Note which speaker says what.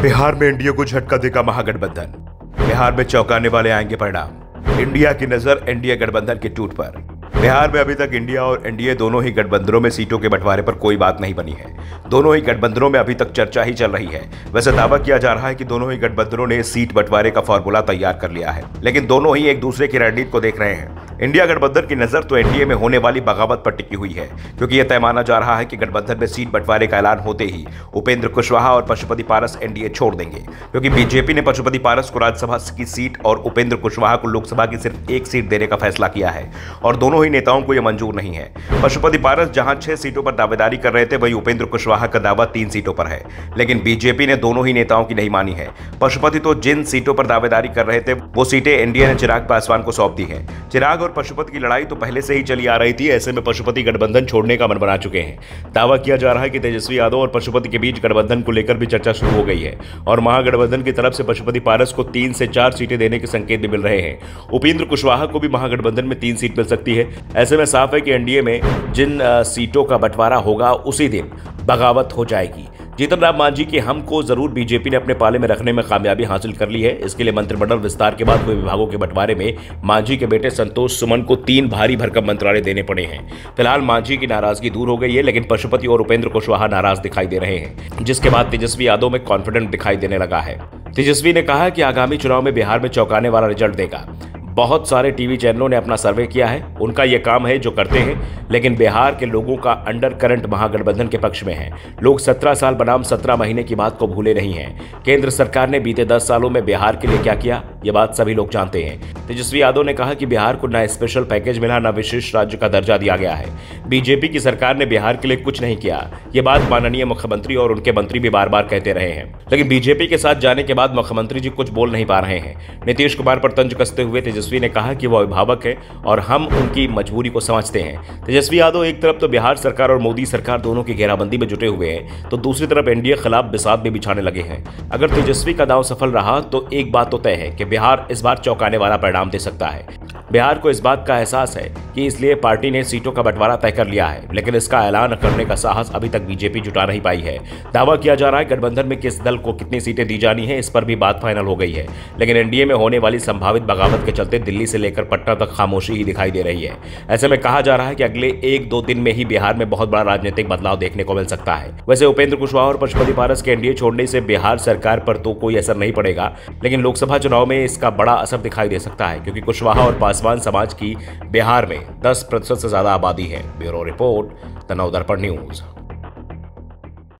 Speaker 1: बिहार में एनडीए को झटका देगा महागठबंधन। बिहार में चौंकाने वाले आएंगे परिणाम। इंडिया की नजर एनडीए गठबंधन के टूट पर। बिहार में अभी तक इंडिया और एनडीए दोनों ही गठबंधनों में सीटों के बंटवारे पर कोई बात नहीं बनी है। दोनों ही गठबंधनों में अभी तक चर्चा ही चल रही है। वैसे दावा किया जा रहा है कि दोनों ही गठबंधनों ने सीट बंटवारे का फॉर्मूला तैयार कर लिया है, लेकिन दोनों ही एक दूसरे की रणनीति को देख रहे हैं। इंडिया गठबंधन की नजर तो एनडीए में होने वाली बगावत पर टिकी हुई है, क्योंकि यह तय माना जा रहा है कि गठबंधन में सीट बंटवारे का ऐलान होते ही उपेंद्र कुशवाहा और पशुपति पारस एनडीए छोड़ देंगे, क्योंकि बीजेपी ने पशुपति पारस को राज्यसभा की सीट और उपेंद्र कुशवाहा को लोकसभा की सिर्फ एक सीट देने का फैसला किया है और दोनों ही नेताओं को यह मंजूर नहीं है। पशुपति पारस जहां 6 सीटों पर दावेदारी कर रहे थे, वहीं उपेंद्र कुशवाहा का दावा 3 सीटों पर है, लेकिन बीजेपी ने दोनों ही नेताओं की नहीं मानी है। पशुपति तो जिन सीटों पर दावेदारी कर रहे थे वो सीटें एनडीए ने चिराग पासवान को सौंप दी है। चिराग और पशुपति की लड़ाई तो पहले से ही चली आ रही थी। ऐसे में पशुपति गठबंधन छोड़ने का मन बना चुके हैं। दावा किया जा रहा है कि तेजस्वी यादव और पशुपति के बीच गठबंधन को लेकर भी चर्चा शुरू हो गई है और महागठबंधन की तरफ से पशुपति पारस को 3 से 4 सीटें देने के संकेत भी मिल रहे हैं। उपेंद्र कुशवाहा को भी महागठबंधन में 3 सीट मिल सकती है। ऐसे में साफ है कि एनडीए में जिन सीटों का बंटवारा होगा उसी दिन बगावत हो जाएगी। जीतन राम मांझी के हम को जरूर बीजेपी ने अपने पाले में रखने में कामयाबी हासिल कर ली है। इसके लिए मंत्रिमंडल विस्तार के बाद हुए विभागों के बंटवारे में मांझी के बेटे संतोष सुमन को 3 भारी भरकम मंत्रालय देने पड़े हैं। फिलहाल मांझी की नाराजगी दूर हो गई है, लेकिन पशुपति और उपेंद्र कुशवाहा नाराज दिखाई दे रहे हैं, जिसके बाद तेजस्वी यादव में कॉन्फिडेंट दिखाई देने लगा है। तेजस्वी ने कहा कि आगामी चुनाव में बिहार में चौंकाने वाला रिजल्ट देगा। बहुत सारे टीवी चैनलों ने अपना सर्वे किया है, उनका यह काम है जो करते हैं, लेकिन बिहार के लोगों का अंडर करंट महागठबंधन के पक्ष में है। लोग 17 साल बनाम 17 महीने की बात को भूले नहीं हैं। केंद्र सरकार ने बीते 10 सालों में बिहार के लिए क्या किया, ये बात सभी लोग जानते हैं। तेजस्वी यादव ने कहा कि बिहार को न स्पेशल पैकेज मिला, न विशेष राज्य का दर्जा दिया गया है। बीजेपी की सरकार ने बिहार के लिए कुछ नहीं किया, ये बात माननीय मुख्यमंत्री और उनके मंत्री भी बार बार कहते रहे हैं, लेकिन बीजेपी के साथ जाने के बाद मुख्यमंत्री जी कुछ बोल नहीं पा रहे हैं। नीतीश कुमार पर तंज कसते हुए तेजस्वी ने कहा कि वो अभिभावक है और हम उनकी मजबूरी को समझते हैं। तेजस्वी यादव एक तरफ तो बिहार सरकार और मोदी सरकार दोनों की घेराबंदी में जुटे हुए हैं, तो दूसरी तरफ एनडीए खिलाफ बिसात भी बिछाने लगे हैं। अगर तेजस्वी का दांव सफल रहा तो एक बात तो तय है कि बिहार इस बार चौंकाने वाला परिणाम दे सकता है। बिहार को इस बात का एहसास है कि इसलिए पार्टी ने सीटों का बंटवारा तय कर लिया है, लेकिन इसका ऐलान करने का साहस अभी तक बीजेपी जुटा नहीं पाई है। दावा किया जा रहा है गठबंधन में किस दल को कितनी सीटें दी जानी है, इस पर भी बात फाइनल हो गई है, लेकिन एनडीए में होने वाली संभावित बगावत के चलते दिल्ली से लेकर पटना तक खामोशी ही दिखाई दे रही है। ऐसे में कहा जा रहा है कि अगले 1-2 दिन में ही बिहार में बहुत बड़ा राजनीतिक बदलाव देखने को मिल सकता है। वैसे उपेंद्र कुशवाहा और पशुपति पारस के एनडीए छोड़ने से बिहार सरकार पर तो कोई असर नहीं पड़ेगा, लेकिन लोकसभा चुनाव में इसका बड़ा असर दिखाई दे सकता है, क्योंकि कुशवाहा और पासवान समाज की बिहार में 10% से ज्यादा आबादी है। ब्यूरो रिपोर्ट, तनव दर्पण न्यूज।